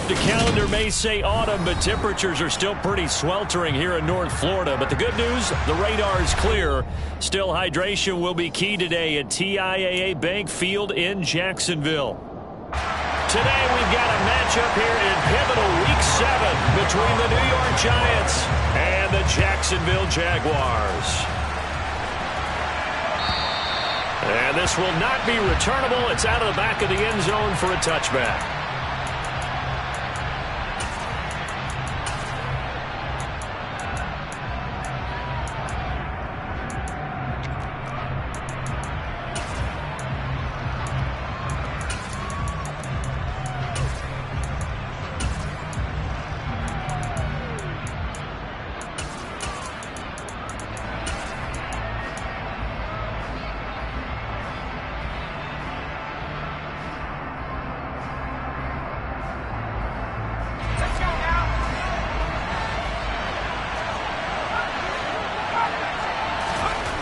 The calendar may say autumn, but temperatures are still pretty sweltering here in North Florida. But the good news, the radar is clear. Still, hydration will be key today at TIAA Bank Field in Jacksonville. Today, we've got a matchup here in pivotal Week 7 between the New York Giants and the Jacksonville Jaguars. And this will not be returnable. It's out of the back of the end zone for a touchback.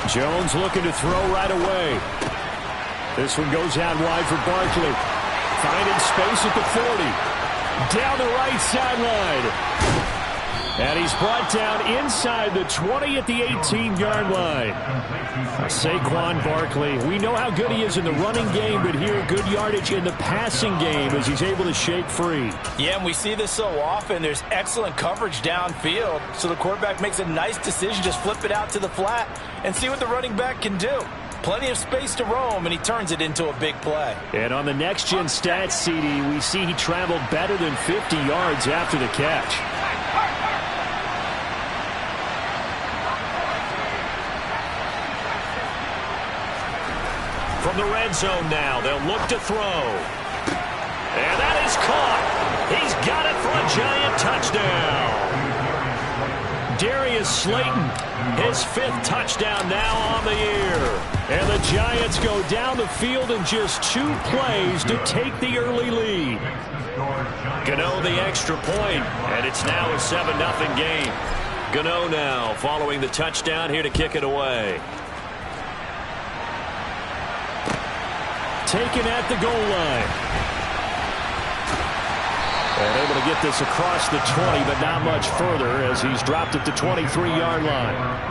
Jones looking to throw right away. This one goes out wide for Barkley. Finding space at the 40. Down the right sideline. And he's brought down inside the 20 at the 18-yard line. Saquon Barkley, we know how good he is in the running game, but here good yardage in the passing game as he's able to shake free. Yeah, and we see this so often. There's excellent coverage downfield, so the quarterback makes a nice decision. Just flip it out to the flat and see what the running back can do. Plenty of space to roam, and he turns it into a big play. And on the next-gen stats, CD, we see he traveled better than 50 yards after the catch. From the red zone now, they'll look to throw. And that is caught. He's got it for a Giant touchdown. Darius Slayton, his 5th touchdown now on the year. And the Giants go down the field in just 2 plays to take the early lead. Gano the extra point, and it's now a 7-0 game. Gano now following the touchdown here to kick it away. Taken at the goal line. And able to get this across the 20, but not much further as he's dropped at the 23-yard line.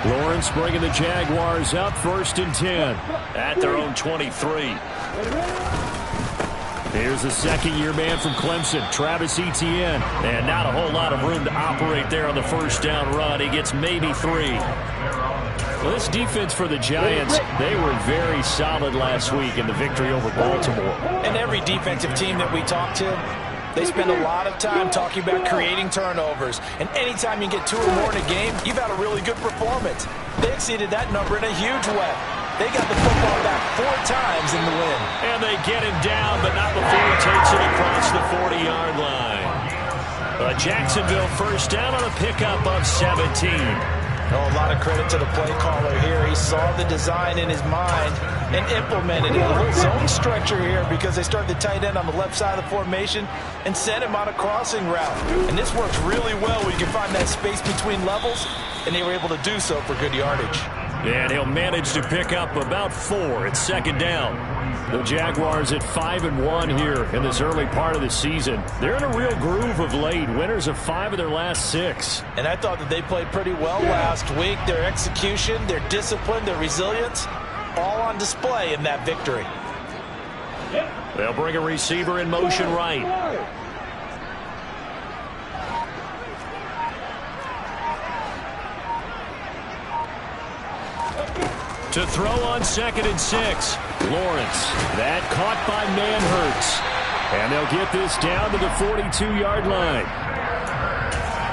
Lawrence bringing the Jaguars up 1st and 10 at their own 23. Here's the second-year man from Clemson, Travis Etienne. And not a whole lot of room to operate there on the first down run. He gets maybe 3. Well, this defense for the Giants, they were very solid last week in the victory over Baltimore. And every defensive team that we talk to, they spend a lot of time talking about creating turnovers. And anytime you get 2 or more in a game, you've had a really good performance. They exceeded that number in a huge way. They got the football back 4 times in the win. And they get him down, but not before he takes it across the 40-yard line. Jacksonville first down on a pickup of 17. Oh, a lot of credit to the play caller here. He saw the design in his mind and implemented it. A little zone stretcher here because they started the tight end on the left side of the formation and sent him on a crossing route. And this works really well when you can find that space between levels, and they were able to do so for good yardage. And he'll manage to pick up about 4 at 2nd down. The Jaguars at 5-1 here in this early part of the season. They're in a real groove of late. Winners of 5 of their last 6. And I thought that they played pretty well last week. Their execution, their discipline, their resilience, all on display in that victory. They'll bring a receiver in motion right. To throw on 2nd and 6. Lawrence. That caught by Manhertz. And they'll get this down to the 42-yard line.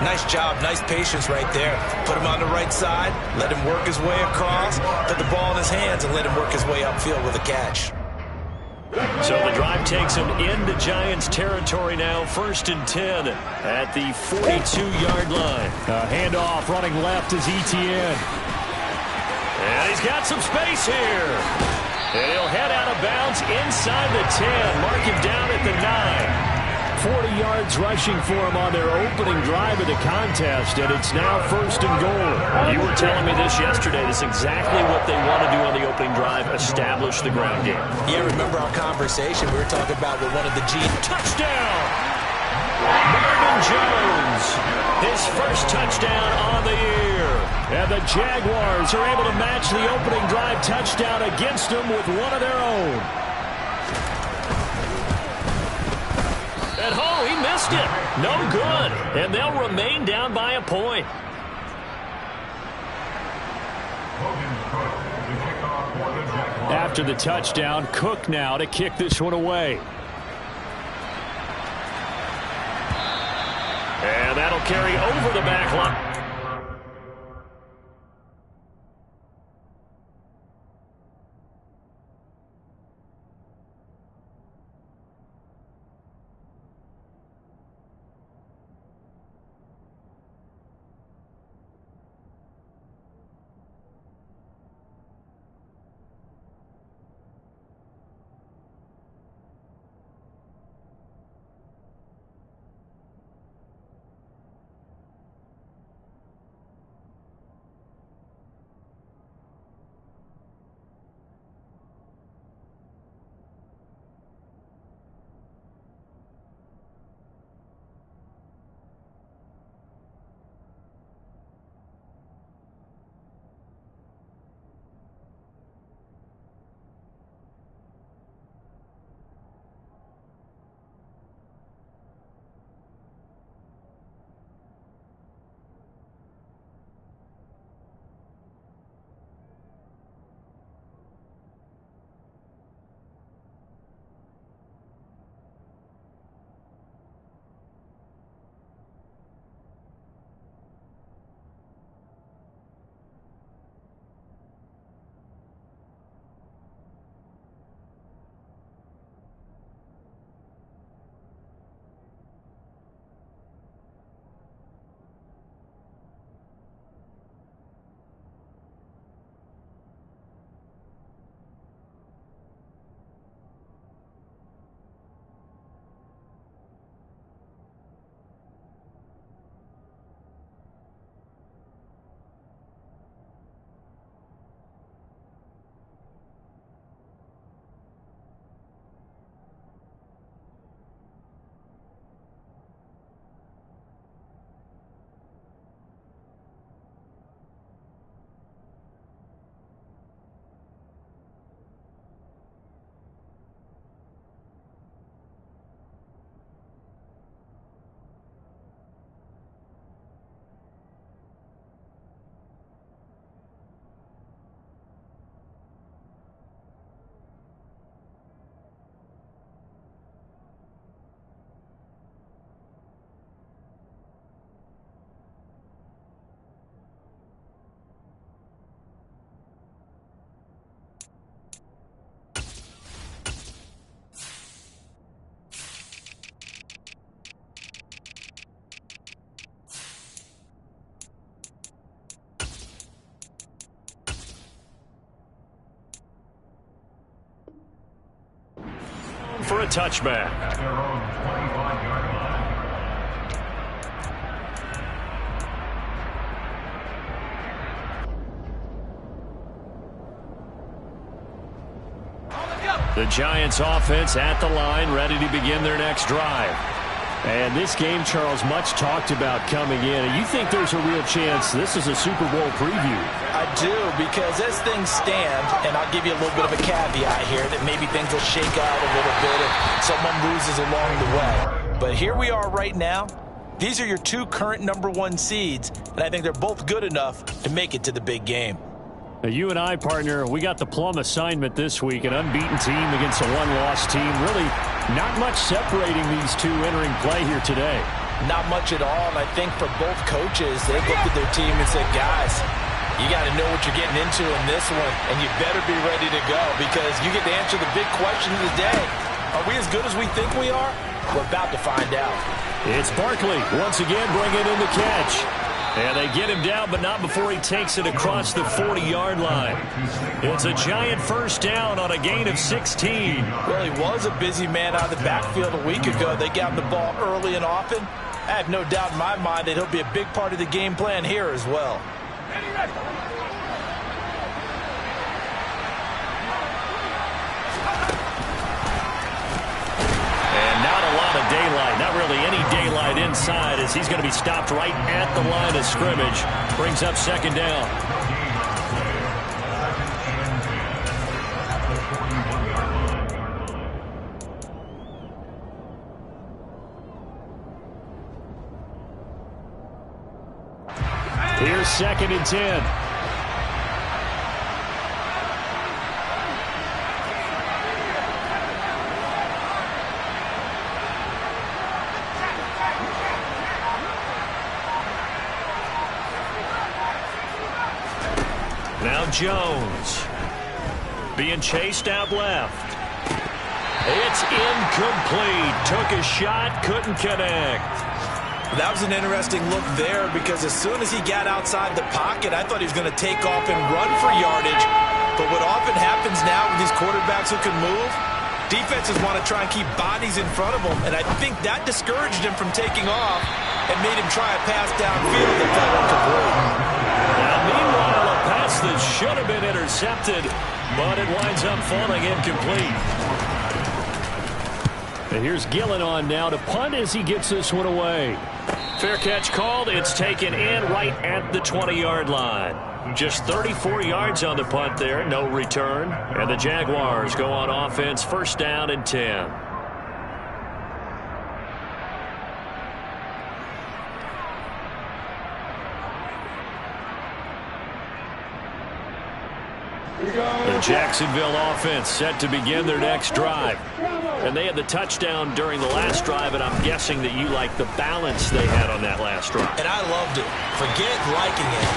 Nice job. Nice patience right there. Put him on the right side. Let him work his way across. Put the ball in his hands and let him work his way upfield with a catch. So the drive takes him into Giants territory now. 1st and 10 at the 42-yard line. A handoff running left is Etienne. And he's got some space here. And he'll head out of bounds Jones inside the 10. Mark him down at the 9. 40 yards rushing for him on their opening drive of the contest, and it's now 1st and goal. You were telling me this yesterday. This is exactly what they want to do on the opening drive, establish the ground game. Yeah, remember our conversation. We were talking about what one of the G's. Touchdown! Marvin Jones, his first touchdown on the year. And the Jaguars are able to match the opening drive touchdown against them with one of their own. And oh, he missed it. No good. And they'll remain down by a point. After the touchdown, Cook now to kick this one away. And that'll carry over the back line. For a touchback. At their own 25-yard line. The Giants offense at the line, ready to begin their next drive. And this game, Charles, much talked about coming in. And you think there's a real chance this is a Super Bowl preview? I do, because as things stand, and I'll give you a little bit of a caveat here, that maybe things will shake out a little bit if someone loses along the way. But here we are right now. These are your two current #1 seeds, and I think they're both good enough to make it to the big game. Now, you and I, partner, we got the plum assignment this week, an unbeaten team against a one-loss team. Really not much separating these two entering play here today. Not much at all, and I think for both coaches, they've looked at their team and said, guys, you got to know what you're getting into in this one, and you better be ready to go, because you get to answer the big question of the day. Are we as good as we think we are? We're about to find out. It's Barkley once again bringing in the catch. And they get him down, but not before he takes it across the 40-yard line. It's a Giant first down on a gain of 16. Well, he was a busy man out of the backfield a week ago. They got him the ball early and often. I have no doubt in my mind that he'll be a big part of the game plan here as well. Daylight, not really any daylight inside as he's going to be stopped right at the line of scrimmage. Brings up second down. Here's second and 10. Now Jones being chased out left. It's incomplete. Took a shot, couldn't connect. That was an interesting look there because as soon as he got outside the pocket, I thought he was going to take off and run for yardage. But what often happens now with these quarterbacks who can move, defenses want to try and keep bodies in front of them, and I think that discouraged him from taking off and made him try a pass downfield that fell incomplete. Now, meanwhile, a pass that should have been intercepted, but it winds up falling incomplete. And here's Gillen on now to punt as he gets this one away. Fair catch called. It's taken in right at the 20-yard line. Just 34 yards on the punt there, no return. And the Jaguars go on offense, first down and 10. The Jacksonville offense set to begin their next drive. And they had the touchdown during the last drive, and I'm guessing that you like the balance they had on that last drive. And I loved it. Forget liking it.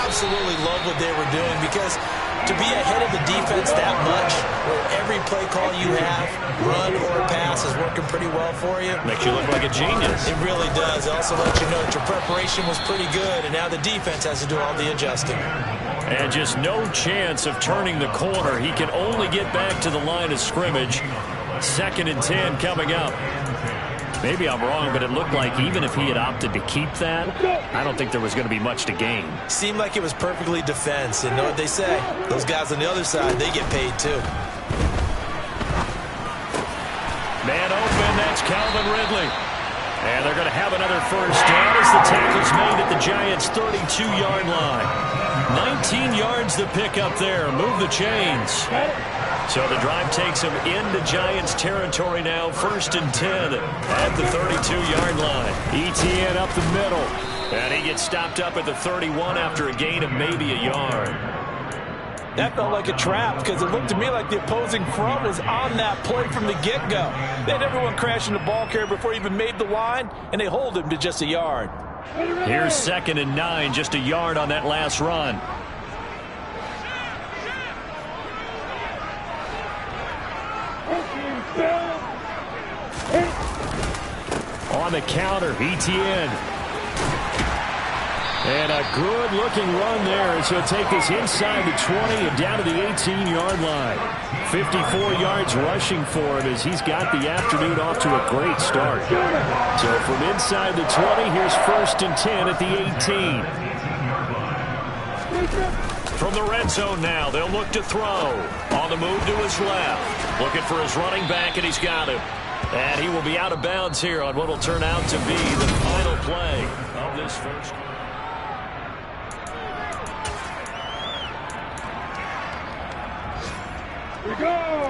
Absolutely love what they were doing because to be ahead of the defense that much, where every play call you have, run or pass, is working pretty well for you. Makes you look like a genius. It really does. It also lets you know that your preparation was pretty good, and now the defense has to do all the adjusting. And just no chance of turning the corner. He can only get back to the line of scrimmage. Second and 10 coming up. Maybe I'm wrong, but it looked like even if he had opted to keep that, I don't think there was going to be much to gain. Seemed like it was perfectly defense. And know what they say? Those guys on the other side, they get paid too. Man open, that's Calvin Ridley. And they're going to have another first down as the tackle's made at the Giants' 32-yard line. 19 yards to pick up there. Move the chains. So the drive takes him into Giants territory now. First and 10 at the 32-yard line. ETN up the middle. And he gets stopped up at the 31 after a gain of maybe a yard. That felt like a trap because it looked to me like the opposing front was on that play from the get-go. They had everyone crashing the ball carrier before he even made the line, and they hold him to just a yard. Here's second and 9, just a yard on that last run. On the counter, ETN. And a good-looking run there as he'll take this inside the 20 and down to the 18-yard line. 54 yards rushing for him as he's got the afternoon off to a great start. So from inside the 20, here's first and 10 at the 18. From the red zone now, they'll look to throw. On the move to his left. Looking for his running back, and he's got him. And he will be out of bounds here on what will turn out to be the final play of this first.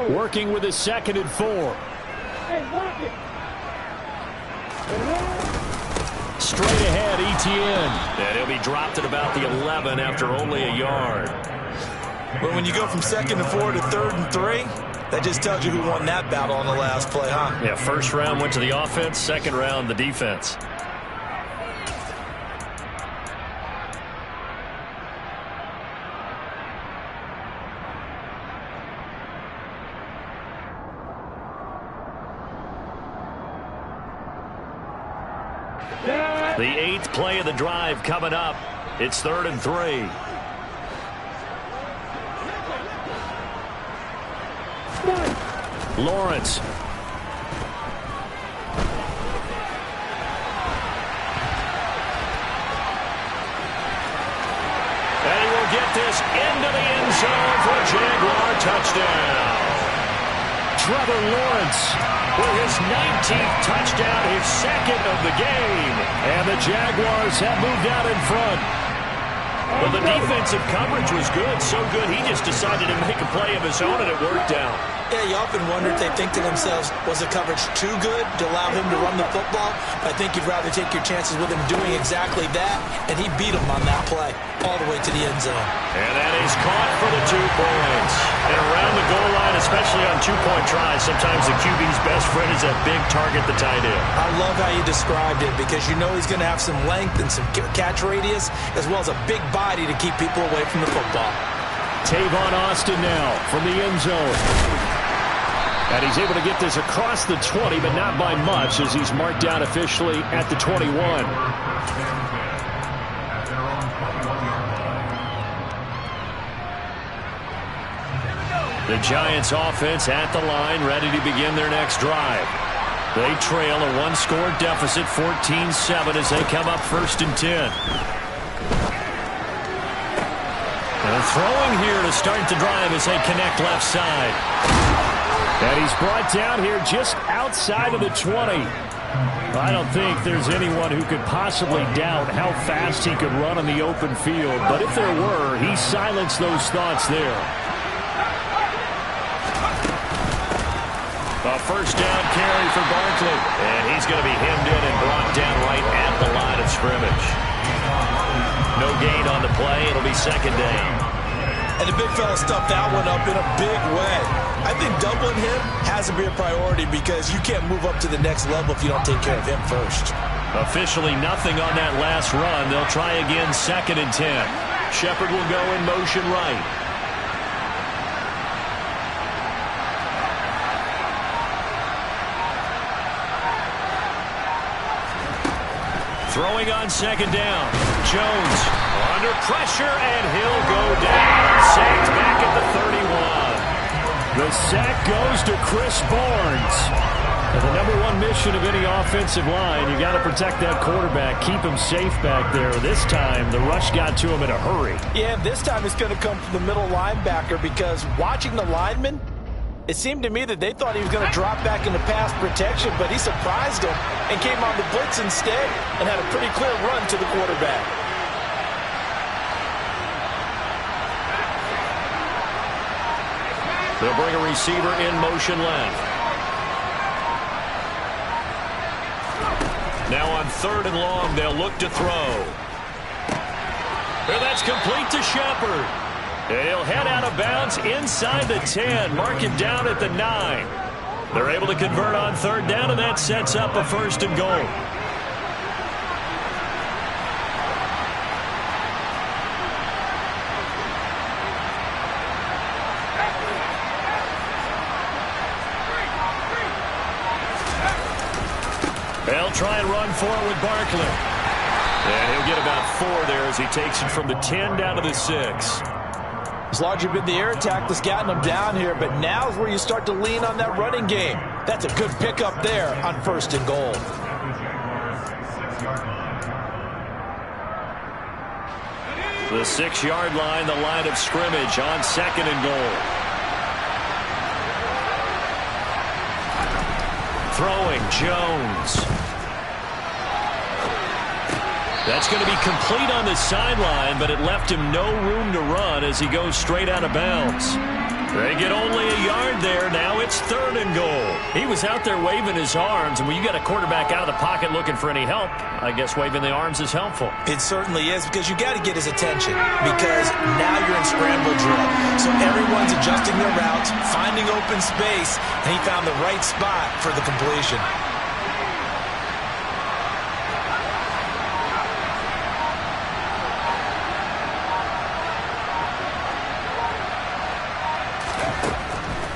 Working with his second and 4. Straight ahead, ETN. And he'll be dropped at about the 11 after only a yard. But when you go from second and 4 to third and 3, that just tells you who won that battle on the last play, huh? Yeah, first round went to the offense, second round the defense. Yeah. The 8th play of the drive coming up. It's 3rd and 3. Lawrence. And he will get this into the end zone for a Jaguar touchdown. Trevor Lawrence with his 19th touchdown, his 2nd of the game. And the Jaguars have moved out in front. Well, the defensive coverage was good, so good he just decided to make a play of his own, and it worked out. Yeah, you often wonder if they think to themselves, was the coverage too good to allow him to run the football? But I think you'd rather take your chances with him doing exactly that, and he beat him on that play all the way to the end zone. And that is caught for the 2 points. And around the goal line, especially on 2-point tries, sometimes the QB's best friend is a big target, the tight end. I love how you described it, because you know he's going to have some length and some catch radius, as well as a big body to keep people away from the football. Tavon Austin now from the end zone. And he's able to get this across the 20, but not by much, as he's marked down officially at the 21. The Giants offense at the line, ready to begin their next drive. They trail a 1-score deficit, 14-7, as they come up 1st and 10. And throwing here to start the drive as they connect left side. And he's brought down here just outside of the 20. I don't think there's anyone who could possibly doubt how fast he could run on the open field. But if there were, he silenced those thoughts there. A 1st down carry for Barkley. And he's going to be hemmed in and brought down right at the line of scrimmage. No gain on the play. It'll be 2nd down. And the big fella stuffed that one up in a big way. I think doubling him has to be a priority, because you can't move up to the next level if you don't take care of him first. Officially nothing on that last run. They'll try again 2nd and 10. Shepard will go in motion right. Throwing on 2nd down. Jones under pressure, and he'll go down. Sacked back at the 31. The sack goes to Chris Barnes. And the #1 mission of any offensive line, you got to protect that quarterback, keep him safe back there. This time, the rush got to him in a hurry. Yeah, this time it's going to come from the middle linebacker, because watching the lineman, it seemed to me that they thought he was going to drop back into pass protection, but he surprised him and came on the blitz instead and had a pretty clear run to the quarterback. They'll bring a receiver in motion left. Now on 3rd and long, they'll look to throw. And that's complete to Shepard. He'll head out of bounds inside the 10, mark him down at the 9. They're able to convert on 3rd down, and that sets up a 1st and goal. They'll try and run for it with Barkley. And he'll get about 4 there as he takes it from the 10 down to the 6. It's largely been the air attack that's gotten them down here, but now is where you start to lean on that running game. That's a good pickup there on 1st and goal. The 6-yard line, the line of scrimmage on 2nd and goal. Throwing, Jones. That's going to be complete on the sideline, but it left him no room to run as he goes straight out of bounds. They get only a yard there. Now it's 3rd and goal. He was out there waving his arms, and when you got a quarterback out of the pocket looking for any help, I guess waving the arms is helpful. It certainly is, because you got to get his attention, because now you're in scramble drill. So everyone's adjusting their routes, finding open space, and he found the right spot for the completion.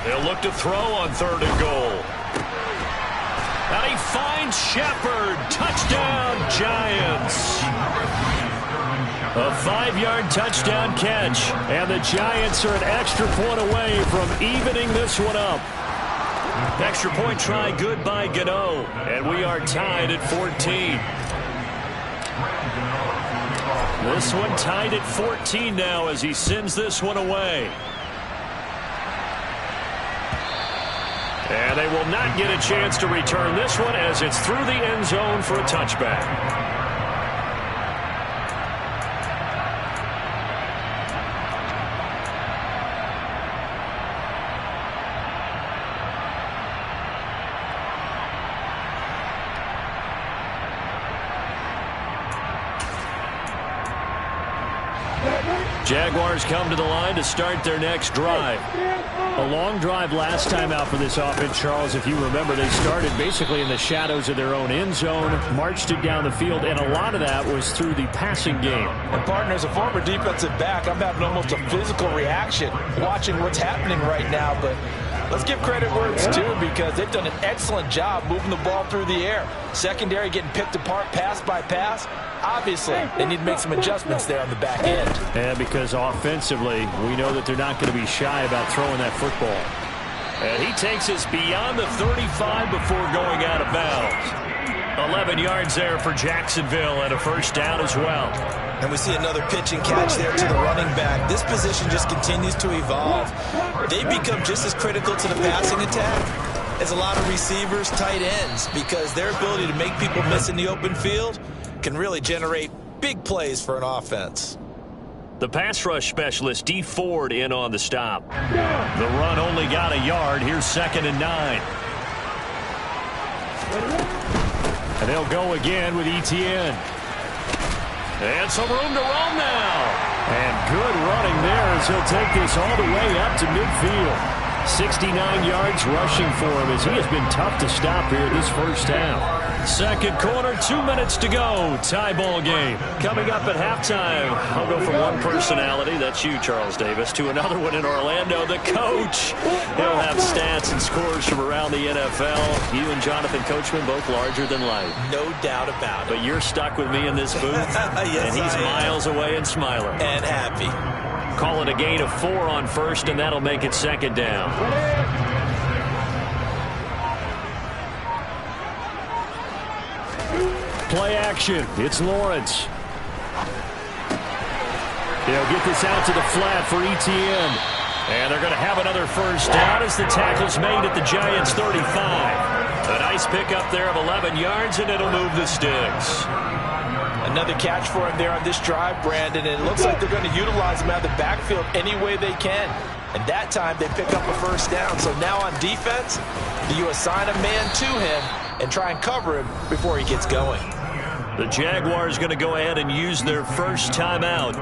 They'll look to throw on 3rd and goal. And he finds Shepard. Touchdown, Giants. A 5-yard touchdown catch. And the Giants are an extra point away from evening this one up. Extra point try good by Gano. And we are tied at 14. This one tied at 14 now as he sends this one away. And they will not get a chance to return this one as it's through the end zone for a touchback. Jaguars come to the line to start their next drive. A long drive last time out for this offense, Charles. If you remember, they started basically in the shadows of their own end zone, marched it down the field, and a lot of that was through the passing game. And partner, as a former defensive back, I'm having almost a physical reaction watching what's happening right now. But let's give credit where it's due because they've done an excellent job moving the ball through the air. Secondary getting picked apart pass by pass. Obviously, they need to make some adjustments there on the back end. And because offensively, we know that they're not going to be shy about throwing that football. And he takes us beyond the 35 before going out of bounds. 11 yards there for Jacksonville and a first down as well. And we see another pitch and catch there to the running back. This position just continues to evolve. They become just as critical to the passing attack as a lot of receivers, tight ends, because their ability to make people miss in the open field can really generate big plays for an offense. The pass rush specialist, D. Ford, in on the stop. The run only got a yard. Here's 2nd and 9. And they'll go again with Etienne. And some room to roam now. And good running there as he'll take this all the way up to midfield. 69 yards rushing for him as he has been tough to stop here this first half. Second quarter, 2 minutes to go. Tie ball game. Coming up at halftime, I'll go from one personality, that's you, Charles Davis, to another one in Orlando, the coach. He'll have stats and scores from around the NFL. You and Jonathan Coachman, both larger than life. No doubt about it. But you're stuck with me in this booth, yes, and he's miles away and smiling. And happy. Calling a gain of 4 on first, and that'll make it 2nd down. Play action. It's Lawrence. They'll get this out to the flat for Etienne. And they're going to have another first down as the tackle's made at the Giants' 35. A nice pickup there of 11 yards, and it'll move the sticks. Another catch for him there on this drive, Brandon, and it looks like they're going to utilize him out of the backfield any way they can. And that time they pick up a first down. So now on defense, you assign a man to him and try and cover him before he gets going. The Jaguars going to go ahead and use their first timeout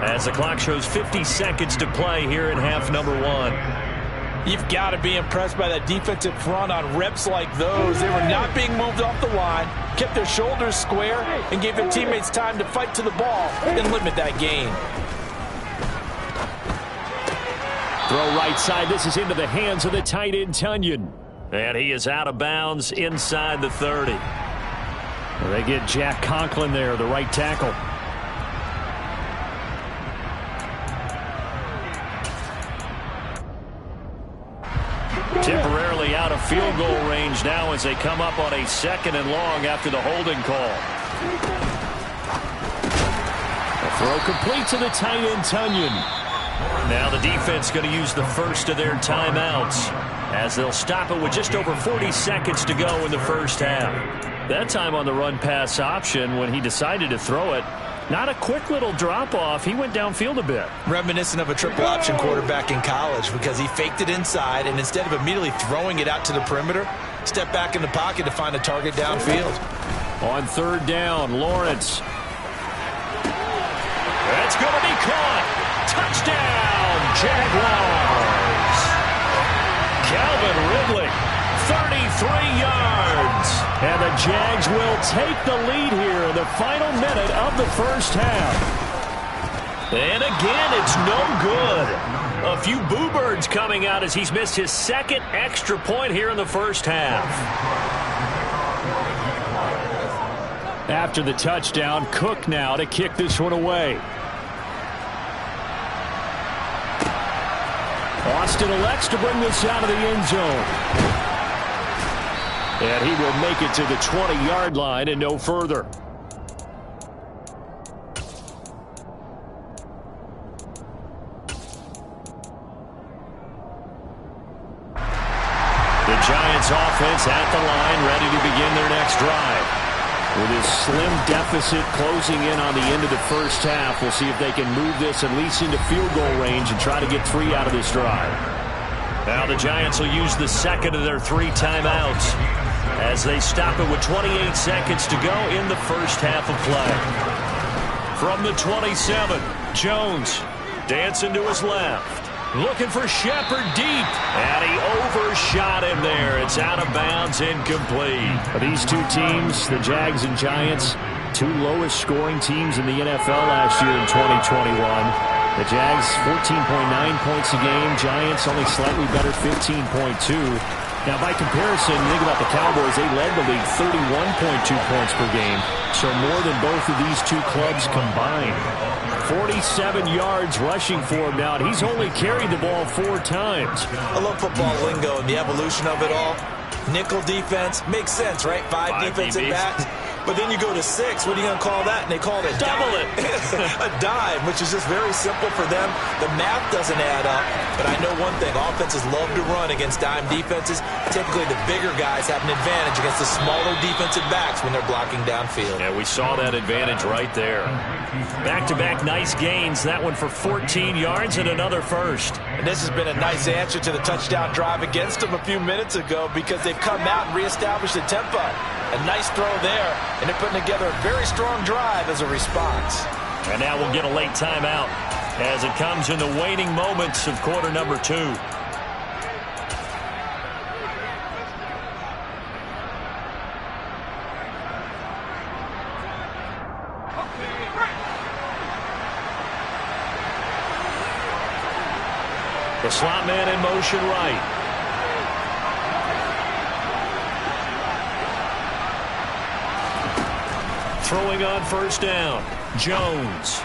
as the clock shows 50 seconds to play here in half number 1. You've got to be impressed by that defensive front on reps like those. They were not being moved off the line, kept their shoulders square, and gave their teammates time to fight to the ball and limit that gain. Throw right side. This is into the hands of the tight end, Tonyan. And he is out of bounds inside the 30. Well, they get Jack Conklin there, the right tackle. Temporarily out of field goal range now as they come up on a 2nd and long after the holding call. A throw complete to the tight end, Tonyan. Now the defense going to use the first of their timeouts as they'll stop it with just over 40 seconds to go in the first half. That time on the run-pass option when he decided to throw it, not a quick little drop-off. He went downfield a bit. Reminiscent of a triple-option quarterback in college because he faked it inside, and instead of immediately throwing it out to the perimeter, stepped back in the pocket to find a target downfield. On 3rd down, Lawrence. That's going to be caught. Touchdown, Jaguars. Calvin Ridley, 33 yards. And the Jags will take the lead here in the final minute of the first half. And again, it's no good. A few boo birds coming out as he's missed his 2nd extra point here in the first half. After the touchdown, Cook now to kick this one away. Austin elects to bring this out of the end zone. And he will make it to the 20-yard line and no further. The Giants offense at the line, ready to begin their next drive. With his slim deficit closing in on the end of the first half, we'll see if they can move this at least into field goal range and try to get 3 out of this drive. Now the Giants will use the second of their 3 timeouts as they stop it with 28 seconds to go in the first half of play. From the 27, Jones dancing to his left. Looking for Shepard deep. And he overshot him there. It's out of bounds, incomplete. These two teams, the Jags and Giants, 2 lowest scoring teams in the NFL last year in 2021. The Jags 14.9 points a game. Giants only slightly better, 15.2. Now, by comparison, think about the Cowboys. They led the league 31.2 points per game. So more than both of these two clubs combined. 47 yards rushing for him now. He's only carried the ball 4 times. I love football lingo and the evolution of it all. Nickel defense makes sense, right? 5 defensive backs. But then you go to 6. What are you going to call that? And they call it a double it. A dime, which is just very simple for them. The math doesn't add up. But I know one thing. Offenses love to run against dime defenses. Typically, the bigger guys have an advantage against the smaller defensive backs when they're blocking downfield. Yeah, we saw that advantage right there. Back-to-back nice gains. That one for 14 yards and another first. And this has been a nice answer to the touchdown drive against them a few minutes ago because they've come out and reestablished the tempo. A nice throw there, and they're putting together a very strong drive as a response. And now we'll get a late timeout as it comes in the waning moments of quarter number 2. The slot man in motion right. Throwing on first down, Jones.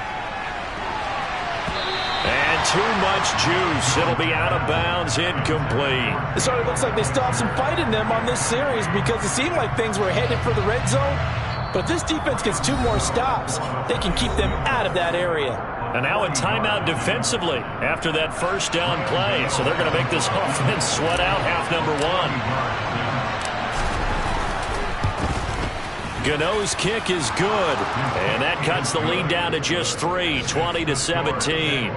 And too much juice. It'll be out of bounds, incomplete. It sort of looks like they still have some fight in them on this series because it seemed like things were headed for the red zone. But if this defense gets 2 more stops, they can keep them out of that area. And now a timeout defensively after that first down play. So they're going to make this offense sweat out half number 1. Gano's kick is good, and that cuts the lead down to just 3, 20-17.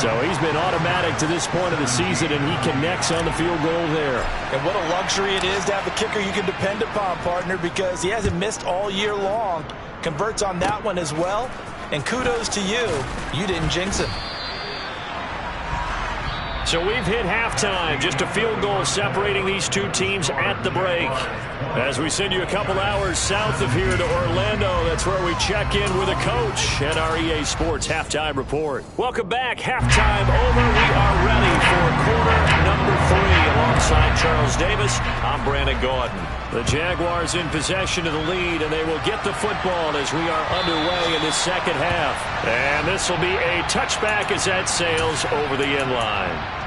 So he's been automatic to this point of the season, and he connects on the field goal there. And what a luxury it is to have a kicker you can depend upon, partner, because he hasn't missed all year long. Converts on that one as well, and kudos to you. You didn't jinx him. So we've hit halftime, just a field goal separating these two teams at the break. As we send you a couple hours south of here to Orlando, that's where we check in with a coach at our EA Sports Halftime Report. Welcome back. Halftime over. We are ready for quarter number 3. Alongside Charles Davis, I'm Brandon Gaudin. The Jaguars in possession of the lead, and they will get the football as we are underway in this second half. And this will be a touchback as that sails over the end line.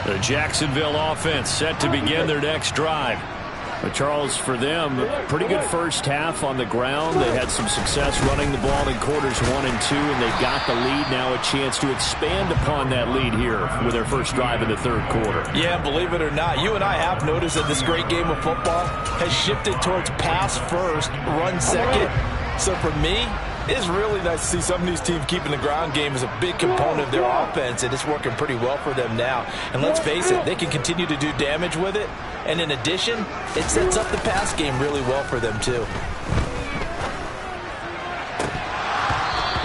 The Jacksonville offense set to begin their next drive. But Charles, for them, pretty good first half on the ground. They had some success running the ball in quarters 1 and 2, and they've got the lead. Now a chance to expand upon that lead here with their first drive in the third quarter. Yeah, believe it or not, you and I have noticed that this great game of football has shifted towards pass first, run second. So for me, it's really nice to see some of these teams keeping the ground game as a big component of their offense, and it's working pretty well for them now. And let's face it, they can continue to do damage with it. And in addition, it sets up the pass game really well for them, too.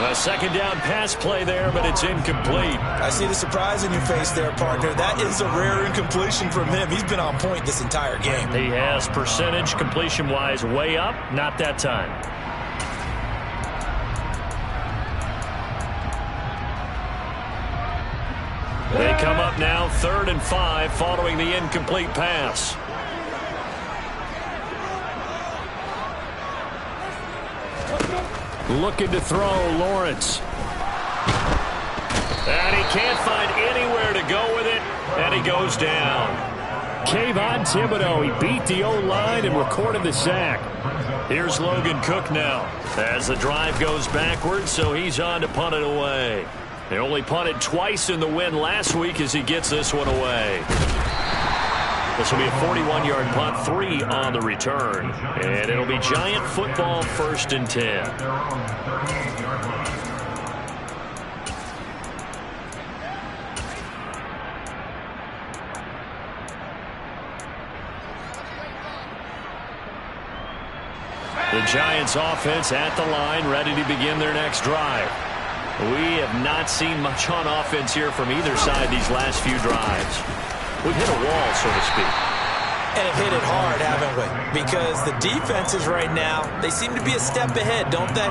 A second down pass play there, but it's incomplete. I see the surprise in your face there, partner. That is a rare incompletion from him. He's been on point this entire game. He has percentage completion-wise way up, not that time. They come up now 3rd and 5 following the incomplete pass. Looking to throw, Lawrence. And he can't find anywhere to go with it, and he goes down. Kayvon Thibodeaux, he beat the O-line and recorded the sack. Here's Logan Cook now as the drive goes backwards, so he's on to punt it away. They only punted twice in the win last week as he gets this one away. This will be a 41-yard punt, 3 on the return. And it'll be Giant football, 1st and 10. The Giants offense at the line, ready to begin their next drive. We have not seen much on offense here from either side these last few drives. We've hit a wall, so to speak. And have hit it hard, haven't we? Because the defenses right now, they seem to be a step ahead, don't they?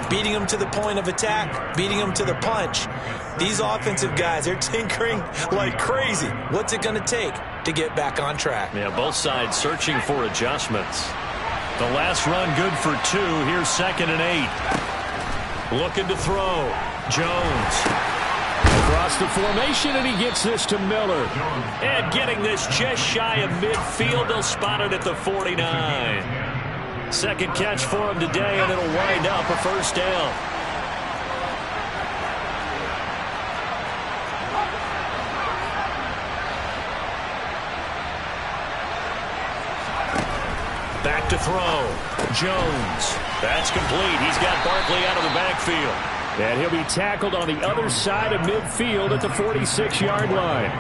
Beating them to the point of attack, beating them to the punch. These offensive guys, they're tinkering like crazy. What's it going to take to get back on track? Yeah, both sides searching for adjustments. The last run good for 2. Here's 2nd and 8. Looking to throw. Jones. Across the formation, and he gets this to Miller. And getting this just shy of midfield. They'll spot it at the 49. Second catch for him today, and it'll wind up a 1st down. Back to throw. Jones. That's complete. He's got Barkley out of the backfield. And he'll be tackled on the other side of midfield at the 46-yard line.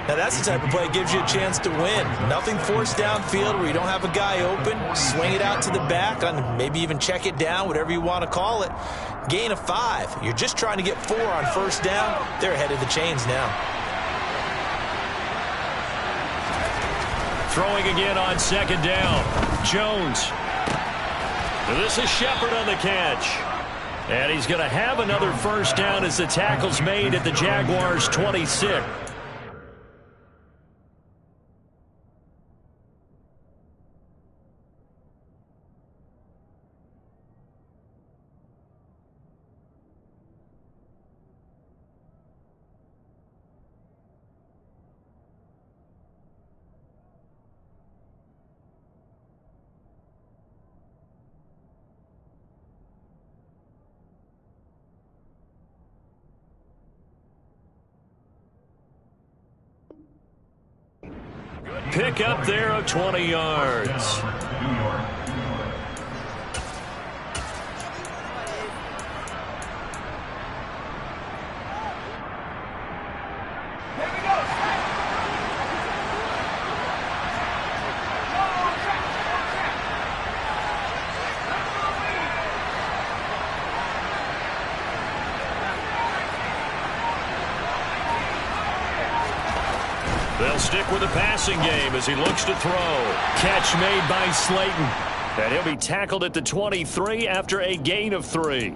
Now that's the type of play that gives you a chance to win. Nothing forced downfield where you don't have a guy open. Swing it out to the back, on maybe even check it down, whatever you want to call it. Gain of 5. You're just trying to get 4 on 1st down. They're ahead of the chains now. Throwing again on 2nd down. Jones. This is Shepard on the catch. And he's going to have another 1st down as the tackle's made at the Jaguars' 26. Pick up there of 20 yards. They'll stick with the passing game as he looks to throw. Catch made by Slayton. And he'll be tackled at the 23 after a gain of 3.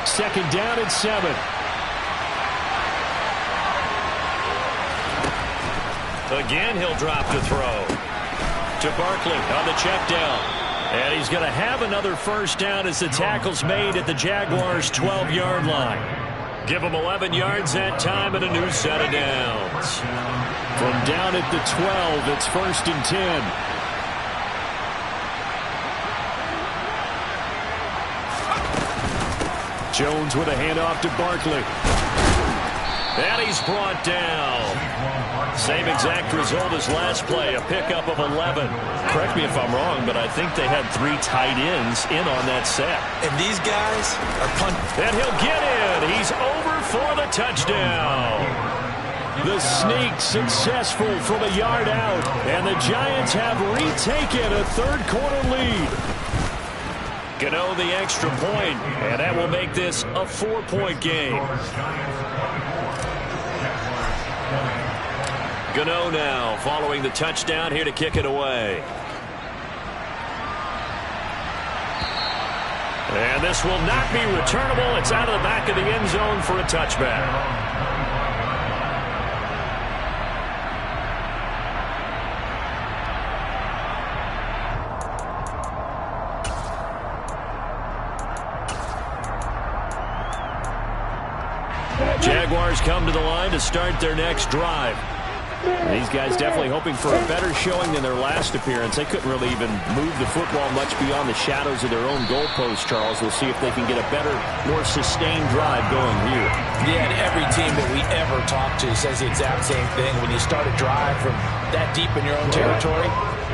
Second down and 7. Again, he'll drop to throw. To Barkley on the check down. And he's going to have another 1st down as the tackle's made at the Jaguars' 12-yard line. Give him 11 yards that time and a new set of downs. From down at the 12, it's 1st and 10. Jones with a handoff to Barkley. And he's brought down. Same exact result as last play, a pickup of 11. Correct me if I'm wrong, but I think they had 3 tight ends in on that set. And these guys are punting. And he'll get in. He's over for the touchdown. The sneak successful from a yard out. And the Giants have retaken a 3rd quarter lead. Gano the extra point, and that will make this a 4-point game. Gano now following the touchdown here to kick it away. And this will not be returnable. It's out of the back of the end zone for a touchback. Jaguars come to the line to start their next drive. These guys definitely hoping for a better showing than their last appearance. They couldn't really even move the football much beyond the shadows of their own goalpost, Charles. We'll see if they can get a better, more sustained drive going here. Yeah, and every team that we ever talk to says the exact same thing. When you start a drive from that deep in your own territory,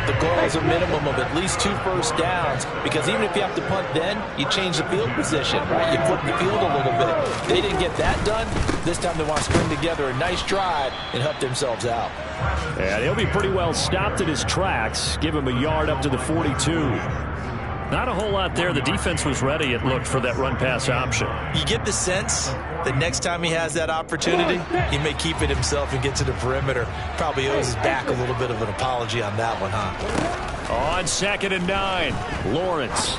the goal is a minimum of at least 2 first downs, because even if you have to punt then, you change the field position, right? You flip the field a little bit. They didn't get that done. This time they want to string together a nice drive and help themselves out. And he'll be pretty well stopped in his tracks. Give him a yard up to the 42. Not a whole lot there. The defense was ready, it looked, for that run-pass option. You get the sense that next time he has that opportunity, he may keep it himself and get to the perimeter. Probably owes his back a little bit of an apology on that one, huh? On 2nd and 9, Lawrence.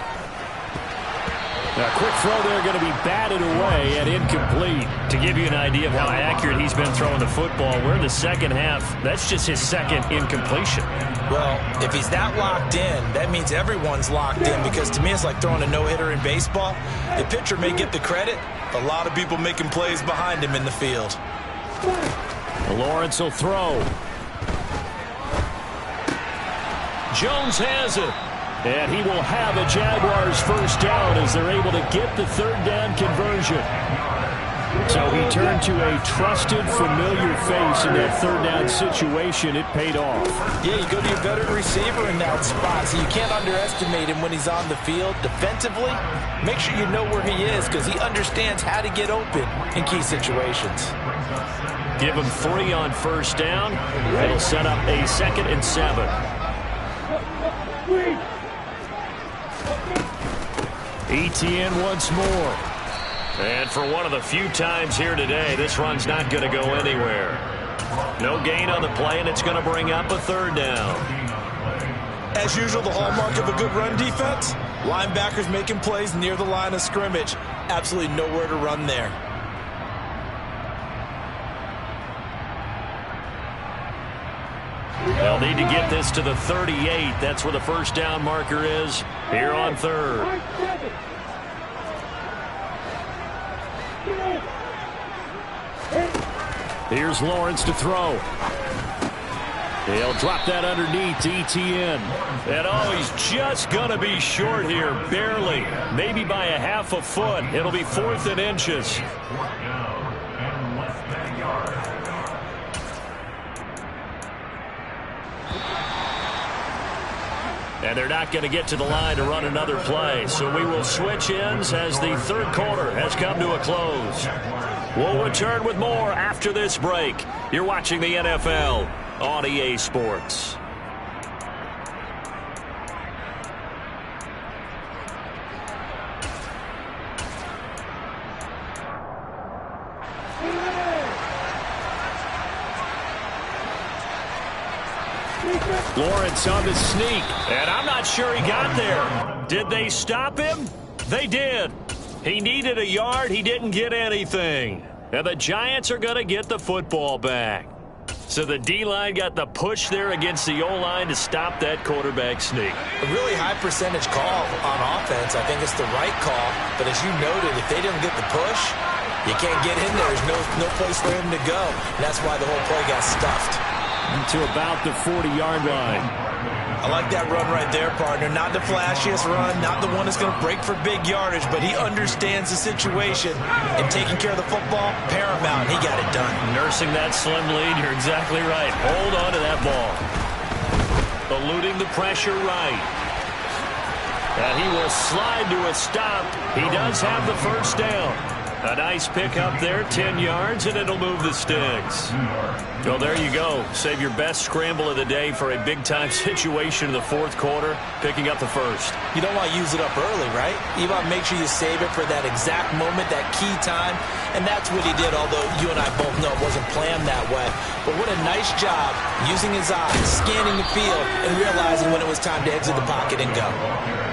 A quick throw there, going to be batted away and incomplete. To give you an idea of how accurate he's been throwing the football, we're in the second half. That's just his second incompletion. Well, if he's that locked in, that means everyone's locked in, because to me it's like throwing a no-hitter in baseball. The pitcher may get the credit, a lot of people making plays behind him in the field. Lawrence will throw. Jones has it. And he will have a Jaguars first down as they're able to get the third down conversion. So he turned to a trusted, familiar face in that third down situation. It paid off. Yeah, you go to your veteran receiver in that spot, so you can't underestimate him when he's on the field. Defensively, make sure you know where he is, because he understands how to get open in key situations. Give him 3 on first down. It'll set up a 2nd and 7. Etienne once more. And for one of the few times here today, this run's not going to go anywhere. No gain on the play, and it's going to bring up a 3rd down. As usual, the hallmark of a good run defense, linebackers making plays near the line of scrimmage. Absolutely nowhere to run there. They'll need to get this to the 38. That's where the first down marker is here on 3rd. Here's Lawrence to throw. He'll drop that underneath to Etienne. And oh, he's just going to be short here, barely. Maybe by a half a foot. It'll be 4th and inches. And they're not going to get to the line to run another play. So we will switch ends as the 3rd quarter has come to a close. We'll return with more after this break. You're watching the NFL on EA Sports. Lawrence on the sneak, and I'm not sure he got there. Did they stop him? They did. He needed a yard. He didn't get anything. And the Giants are going to get the football back. So the D-line got the push there against the O-line to stop that quarterback sneak. A really high percentage call on offense. I think it's the right call. But as you noted, if they didn't get the push, you can't get in there. There's no place for him to go. And that's why the whole play got stuffed. To about the 40-yard line. I like that run right there, partner. Not the flashiest run, not the one that's going to break for big yardage, but he understands the situation, and taking care of the football, paramount. He got it done. Nursing that slim lead, you're exactly right. Hold on to that ball. Eluding the pressure right. And he will slide to a stop. He does have the first down. A nice pick up there, 10 yards, and it'll move the sticks. Well, there you go. Save your best scramble of the day for a big-time situation in the fourth quarter, picking up the first. You don't want to use it up early, right? You want to make sure you save it for that exact moment, that key time, and that's what he did, although you and I both know it wasn't planned that way. But what a nice job using his eyes, scanning the field, and realizing when it was time to exit the pocket and go.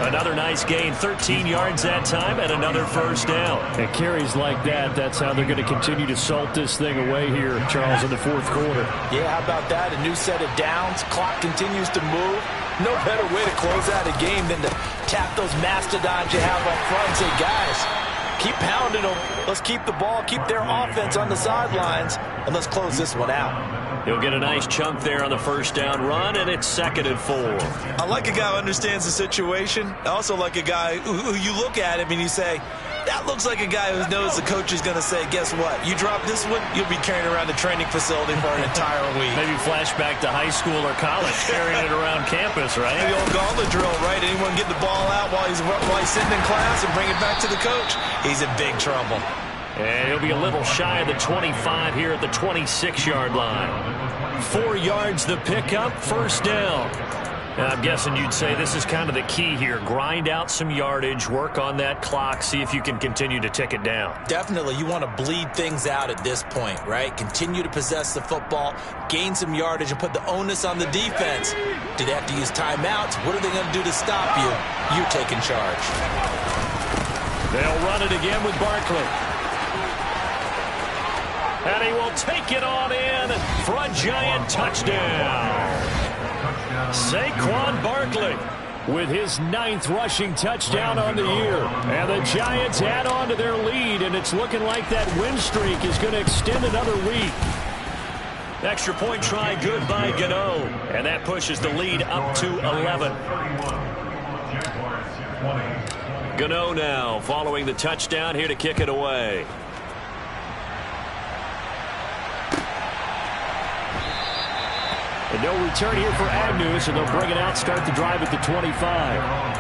Another nice gain, 13 yards that time, and another first down. And carries like that, that's how they're going to continue to salt this thing away here, Charles, in the fourth quarter. Yeah, how about that? A new set of downs. Clock continues to move. No better way to close out a game than to tap those mastodons you have up front and say, guys, keep pounding them. Let's keep the ball, keep their offense on the sidelines, and let's close this one out. He'll get a nice chunk there on the first down run, and it's 2nd and 4. I like a guy who understands the situation. I also like a guy who you look at him and you say, that looks like a guy who knows the coach is going to say, guess what? You drop this one, you'll be carrying around the training facility for an entire week. Maybe flashback to high school or college, carrying it around campus, right? The old gauntlet drill, right? Anyone get the ball out while he's sitting in class and bring it back to the coach? He's in big trouble. And he'll be a little shy of the 25 here at the 26-yard line. 4 yards the pickup, first down. Now, I'm guessing you'd say this is kind of the key here. Grind out some yardage, work on that clock, see if you can continue to tick it down. Definitely. You want to bleed things out at this point, right? Continue to possess the football, gain some yardage, and put the onus on the defense. Do they have to use timeouts? What are they going to do to stop you? You're taking charge. They'll run it again with Barkley. And he will take it on in for a giant touchdown. Saquon Barkley with his 9th rushing touchdown on the year. And the Giants add on to their lead, and it's looking like that win streak is going to extend another week. Extra point try good by Gano, and that pushes the lead up to 11. Gano now following the touchdown here to kick it away. And no return here for Agnew, so they'll bring it out, start the drive at the 25.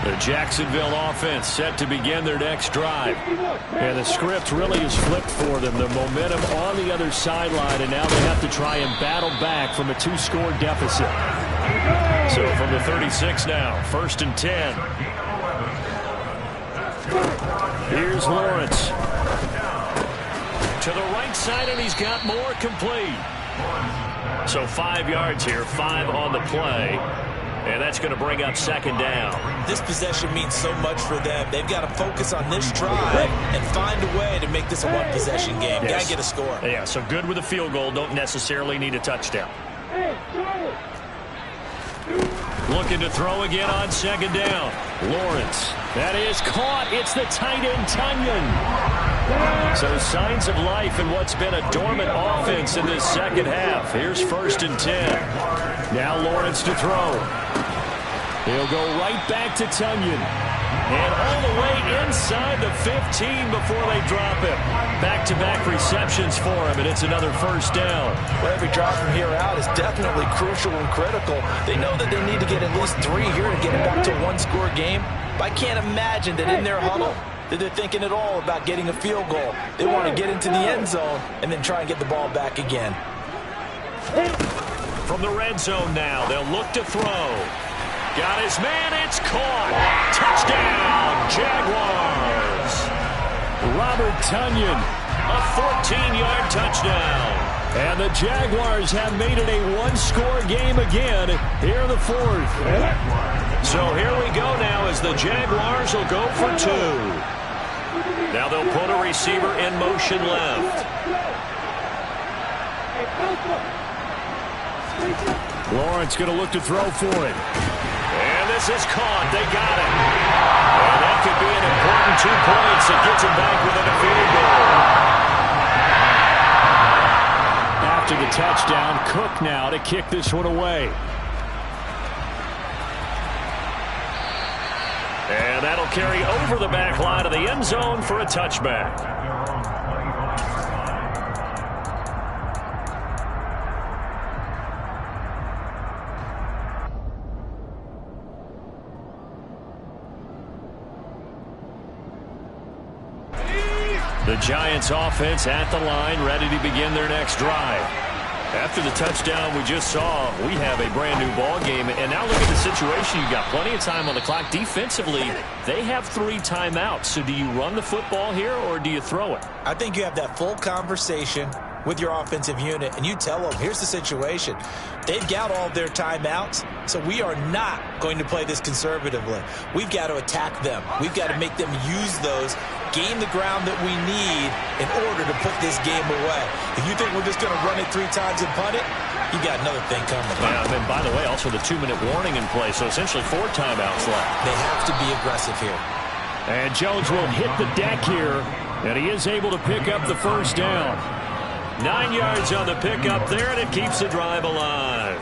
The Jacksonville offense set to begin their next drive. And the script really is flipped for them. The momentum on the other sideline, and now they have to try and battle back from a 2-score deficit. So from the 36 now, 1st and 10. Here's Lawrence. To the right side, and he's got more complete. So 5 yards here, 5 on the play. And that's going to bring up 2nd down. This possession means so much for them. They've got to focus on this drive and find a way to make this a one-possession game. Yes. Got to get a score. Yeah, so good with a field goal. Don't necessarily need a touchdown. Looking to throw again on 2nd down. Lawrence. That is caught. It's the tight end, Tunyon. So signs of life in what's been a dormant offense in this second half. Here's 1st and 10. Now Lawrence to throw. He'll go right back to Tunyon. And all the way inside the 15 before they drop him. Back-to-back receptions for him, and it's another 1st down. Well, every drive from here out is definitely crucial and critical. They know that they need to get at least 3 here to get it back to a 1-score game. But I can't imagine that in their huddle that they're thinking at all about getting a field goal. They want to get into the end zone and then try and get the ball back again. From the red zone now, they'll look to throw. Got his man, it's caught. Touchdown, Jaguars. Robert Tunyon, a 14-yard touchdown. And the Jaguars have made it a 1-score game again here in the 4th. So here we go now as the Jaguars will go for 2. Now they'll put a receiver in motion left. Lawrence going to look to throw for it. And this is caught. They got it. And that could be an important 2 points that gets him back within a field goal. After the touchdown, Cook now to kick this one away. And that'll carry over the back line of the end zone for a touchback. The Giants offense at the line, ready to begin their next drive. After the touchdown we just saw, we have a brand new ball game. And now look at the situation. You've got plenty of time on the clock. Defensively, they have 3 timeouts. So do you run the football here or do you throw it? I think you have that full conversation with your offensive unit, and you tell them, here's the situation. They've got all their timeouts, so we are not going to play this conservatively. We've got to attack them. We've got to make them use those, gain the ground that we need in order to put this game away. If you think we're just going to run it 3 times and punt it, you got another thing coming. Yeah, and by the way, also the 2-minute warning in play, so essentially 4 timeouts left. They have to be aggressive here. And Jones will hit the deck here, and he is able to pick up the first down. 9 yards on the pickup there, and it keeps the drive alive.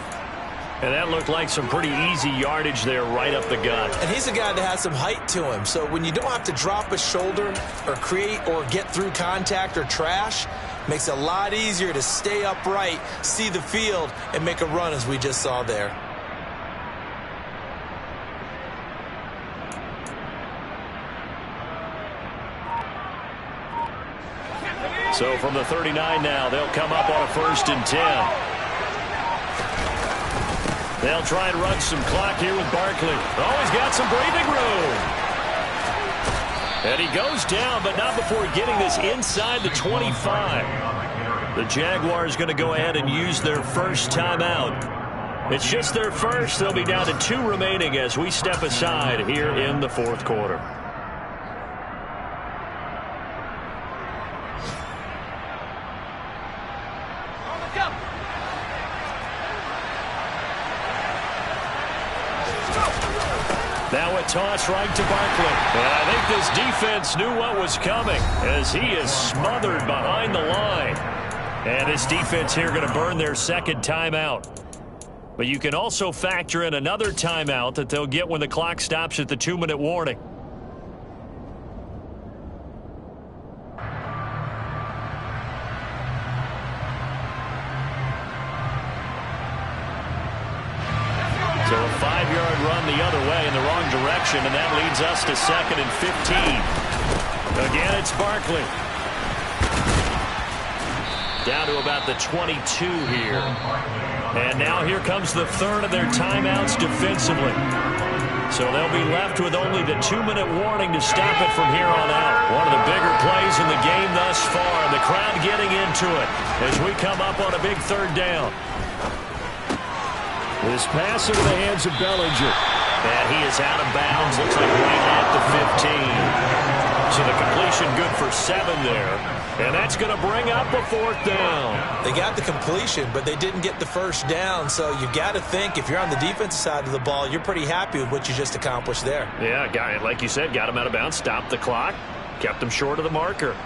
And that looked like some pretty easy yardage there right up the gut. And he's a guy that has some height to him. So when you don't have to drop a shoulder or create or get through contact or trash, makes it a lot easier to stay upright, see the field, and make a run as we just saw there. So from the 39 now, they'll come up on a 1st and 10. They'll try and run some clock here with Barkley. Oh, he's got some breathing room. And he goes down, but not before getting this inside the 25. The Jaguars going to go ahead and use their first timeout. It's just their first. They'll be down to 2 remaining as we step aside here in the 4th quarter. Now a toss right to Barkley. And I think this defense knew what was coming as he is smothered behind the line. And this defense here going to burn their 2nd timeout. But you can also factor in another timeout that they'll get when the clock stops at the 2-minute warning. So a 5-yard run the other way in the wrong direction, and that leads us to 2nd and 15. Again, it's Barkley. Down to about the 22 here. And now here comes the 3rd of their timeouts defensively. So they'll be left with only the 2-minute warning to stop it from here on out. One of the bigger plays in the game thus far, and the crowd getting into it as we come up on a big 3rd down. This pass into the hands of Bellinger. And he is out of bounds. Looks like right at the 15. So the completion good for 7 there. And that's going to bring up a 4th down. They got the completion, but they didn't get the first down. So you've got to think if you're on the defensive side of the ball, you're pretty happy with what you just accomplished there. Yeah, guy, like you said, got him out of bounds, stopped the clock, kept him short of the marker.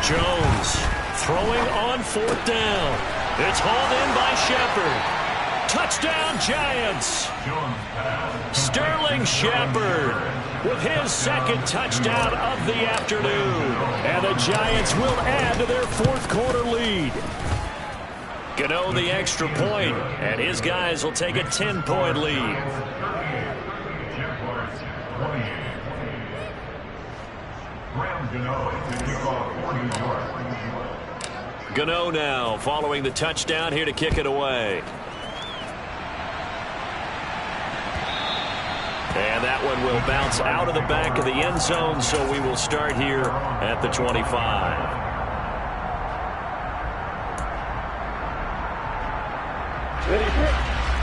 Jones throwing on 4th down. It's hauled in by Shepard. Touchdown, Giants. Sterling Shepard with his 2nd touchdown of the afternoon. And the Giants will add to their 4th quarter lead. Gano the extra point, and his guys will take a 10-point lead. Gano now following the touchdown here to kick it away. And that one will bounce out of the back of the end zone, so we will start here at the 25.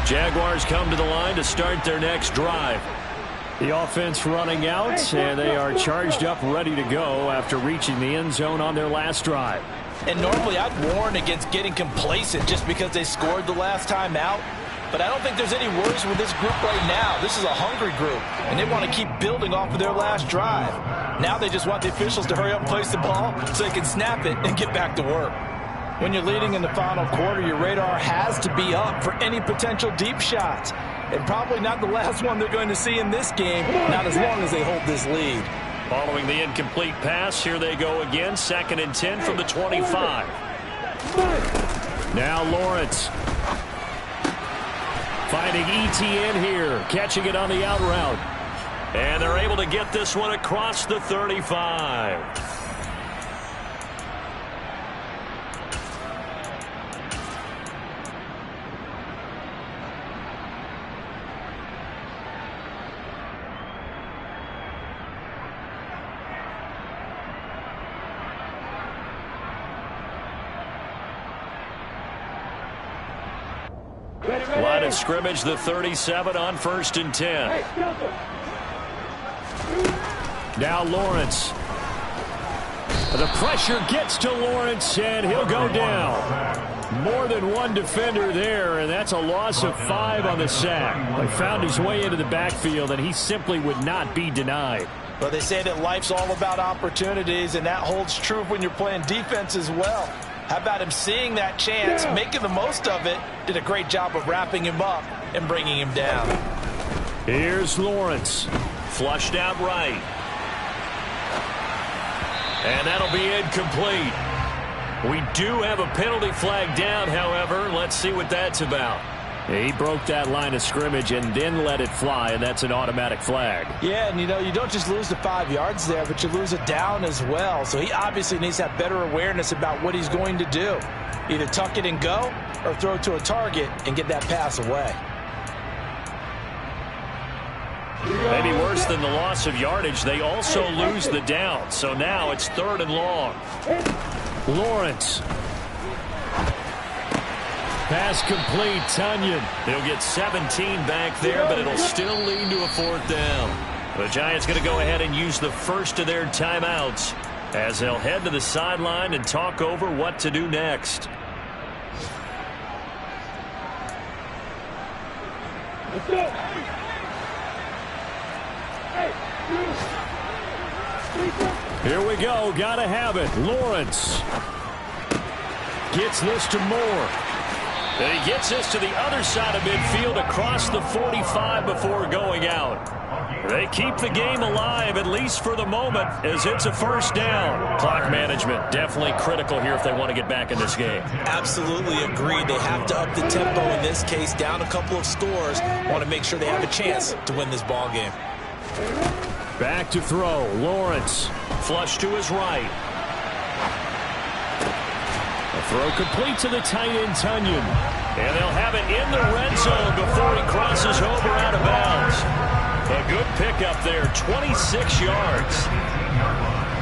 Jaguars come to the line to start their next drive. The offense running out, and they are charged up, ready to go after reaching the end zone on their last drive. And normally I'd warn against getting complacent just because they scored the last time out. But I don't think there's any worries with this group right now. This is a hungry group, and they want to keep building off of their last drive. Now they just want the officials to hurry up and place the ball so they can snap it and get back to work. When you're leading in the final quarter, your radar has to be up for any potential deep shots. And probably not the last one they're going to see in this game, not as long as they hold this lead. Following the incomplete pass, here they go again. 2nd and 10 from the 25. Now Lawrence. Finding ETN here, catching it on the out route. And they're able to get this one across the 35. Line of scrimmage, the 37 on 1st and 10. Now Lawrence. The pressure gets to Lawrence, and he'll go down. More than one defender there, and that's a loss of 5 on the sack. He found his way into the backfield, and he simply would not be denied. Well, they say that life's all about opportunities, and that holds true when you're playing defense as well. How about him seeing that chance, making the most of it, did a great job of wrapping him up and bringing him down. Here's Lawrence. Flushed out right. And that'll be incomplete. We do have a penalty flag down, however. Let's see what that's about. He broke that line of scrimmage and then let it fly, and that's an automatic flag. Yeah, and you know, you don't just lose the 5 yards there, but you lose it down as well. So he obviously needs to have better awareness about what he's going to do. Either tuck it and go or throw it to a target and get that pass away. Maybe worse than the loss of yardage, they also lose the down. So now it's 3rd and long. Lawrence. Pass complete, Tonyan. He'll get 17 back there, but it'll still lead to a 4th down. The Giants going to go ahead and use the first of their timeouts as they'll head to the sideline and talk over what to do next. Let's go. Here we go. Gotta have it. Lawrence gets this to Moore. And he gets this to the other side of midfield across the 45 before going out. They keep the game alive, at least for the moment, as it's a 1st down. Clock management definitely critical here if they want to get back in this game. Absolutely agreed. They have to up the tempo in this case, down a couple of scores. Want to make sure they have a chance to win this ball game. Back to throw. Lawrence. Flush to his right. A throw complete to the tight end, Tonyan. And they'll have it in the red zone before he crosses over out of bounds. A good pickup there, 26 yards.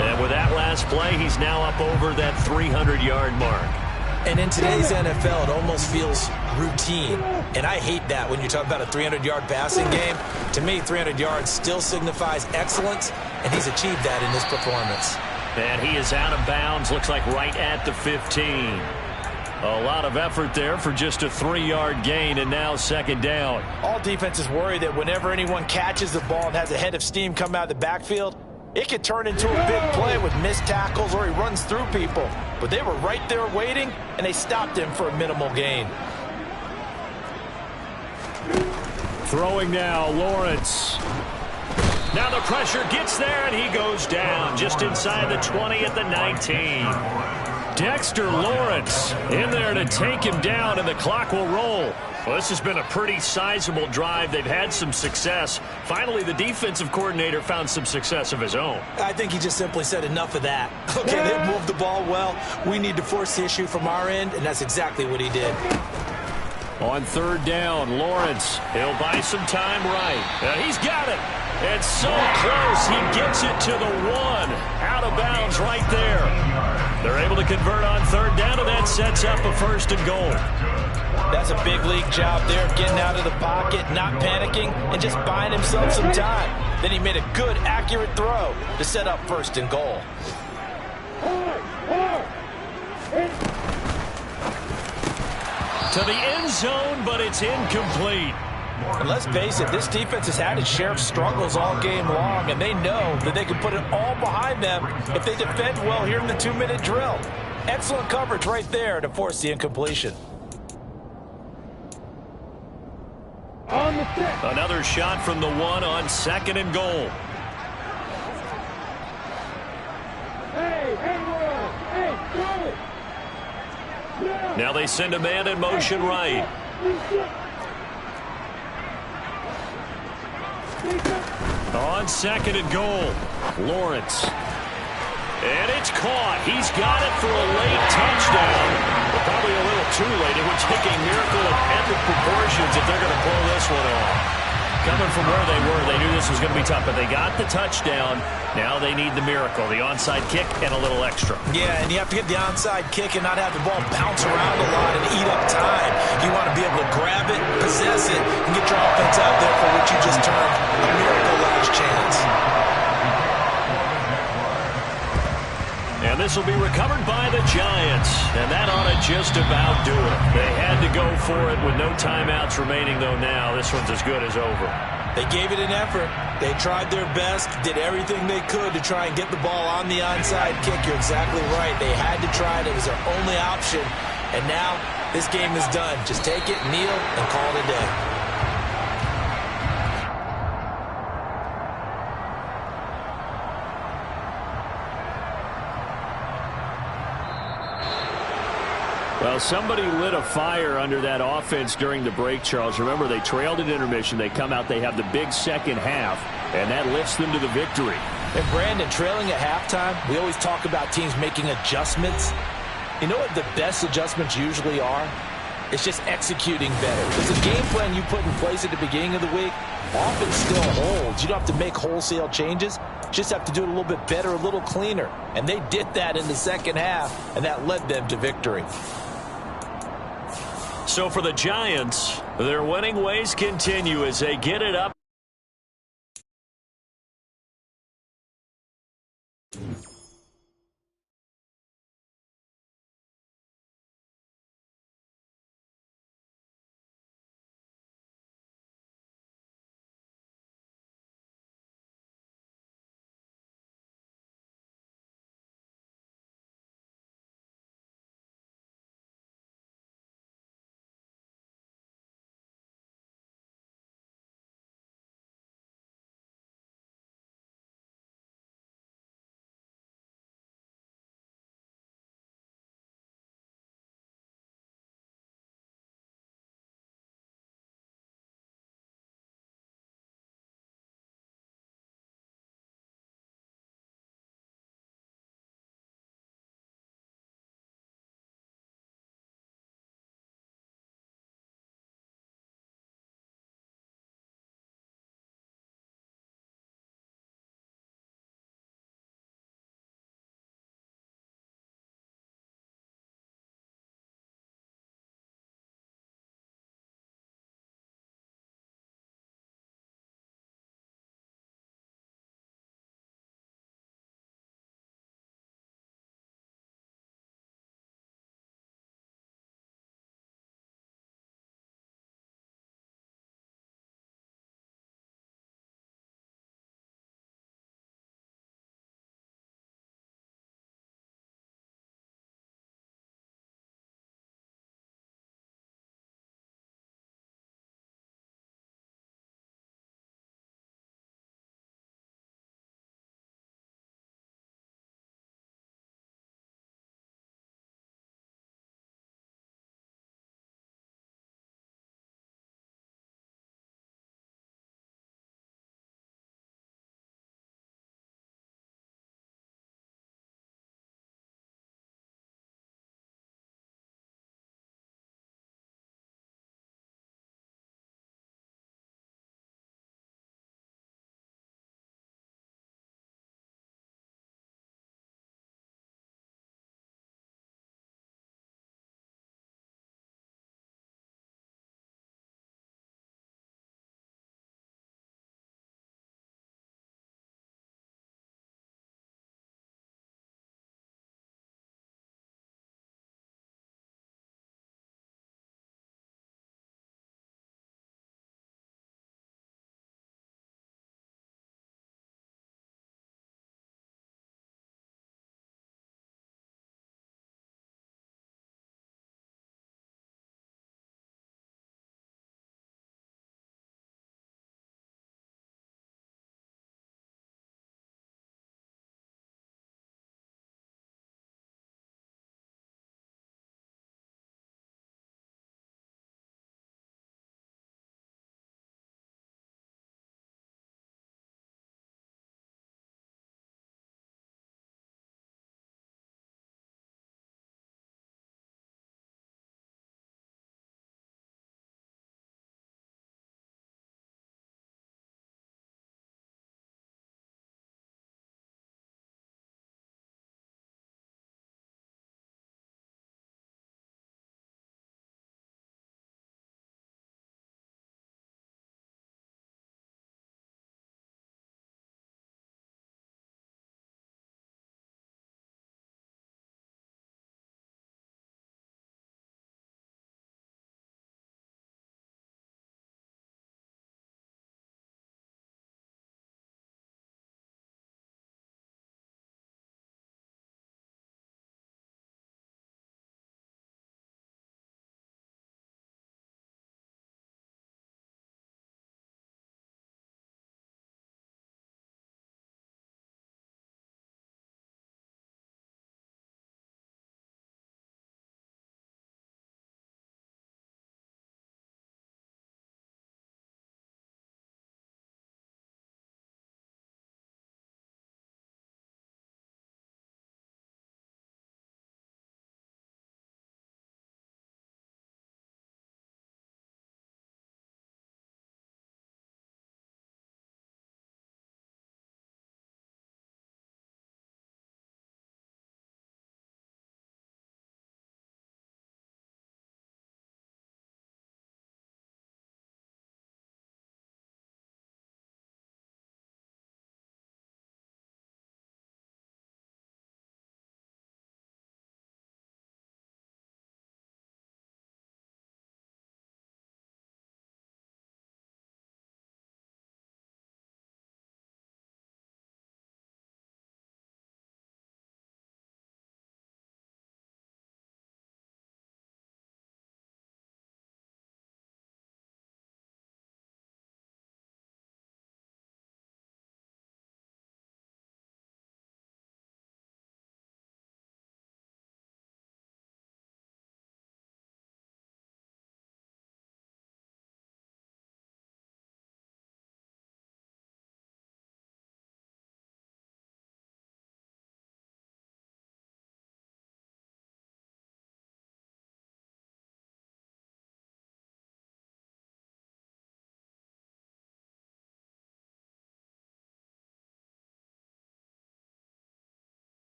And with that last play, he's now up over that 300-yard mark. And in today's NFL, it almost feels routine. And I hate that when you talk about a 300-yard passing game. To me, 300 yards still signifies excellence, and he's achieved that in this performance. And he is out of bounds, looks like right at the 15. A lot of effort there for just a 3-yard gain, and now 2nd down. All defenses worry that whenever anyone catches the ball and has a head of steam come out of the backfield, it could turn into a big play with missed tackles or he runs through people. But they were right there waiting, and they stopped him for a minimal gain. Throwing now, Lawrence. Now the pressure gets there, and he goes down just inside the 20 at the 19. Dexter Lawrence in there to take him down, and the clock will roll. Well, this has been a pretty sizable drive. They've had some success. Finally, the defensive coordinator found some success of his own. I think he just simply said enough of that. Okay, they've moved the ball well. We need to force the issue from our end, and that's exactly what he did. On third down, Lawrence, he'll buy some time right. He's got it. It's so close. He gets it to the one. Out of bounds right there. They're able to convert on third down, and that sets up a first and goal. That's a big league job there, getting out of the pocket, not panicking, and just buying himself some time. Then he made a good, accurate throw to set up first and goal. To the end zone, but it's incomplete. And let's face it, this defense has had its share of struggles all game long, and they know that they can put it all behind them if they defend well here in the 2-minute drill. Excellent coverage right there to force the incompletion. Another shot from the one on second and goal. Now they send a man in motion right. On second and goal, Lawrence. And it's caught. He's got it for a late touchdown. But probably a little too late. It would take a miracle of epic proportions if they're going to pull this one off. Coming from where they were, they knew this was going to be tough, but they got the touchdown. Now they need the miracle, the onside kick and a little extra. Yeah, and you have to get the onside kick and not have the ball bounce around a lot and eat up time. You want to be able to grab it, possess it, and get your offense out there for what you just termed a miracle last chance. And this will be recovered by the Giants, and that ought to just about do it. They had to go for it with no timeouts remaining, though now this one's as good as over. They gave it an effort. They tried their best, did everything they could to try and get the ball on the onside kick. You're exactly right. They had to try it. It was their only option. And now this game is done. Just take it, kneel, and call it a day. Well, somebody lit a fire under that offense during the break, Charles. Remember, they trailed at intermission. They come out, they have the big second half, and that lifts them to the victory. And Brandon, trailing at halftime, we always talk about teams making adjustments. You know what the best adjustments usually are? It's just executing better. Because the game plan you put in place at the beginning of the week often still holds. You don't have to make wholesale changes. Just have to do it a little bit better, a little cleaner. And they did that in the second half, and that led them to victory. So for the Giants, their winning ways continue as they get it up.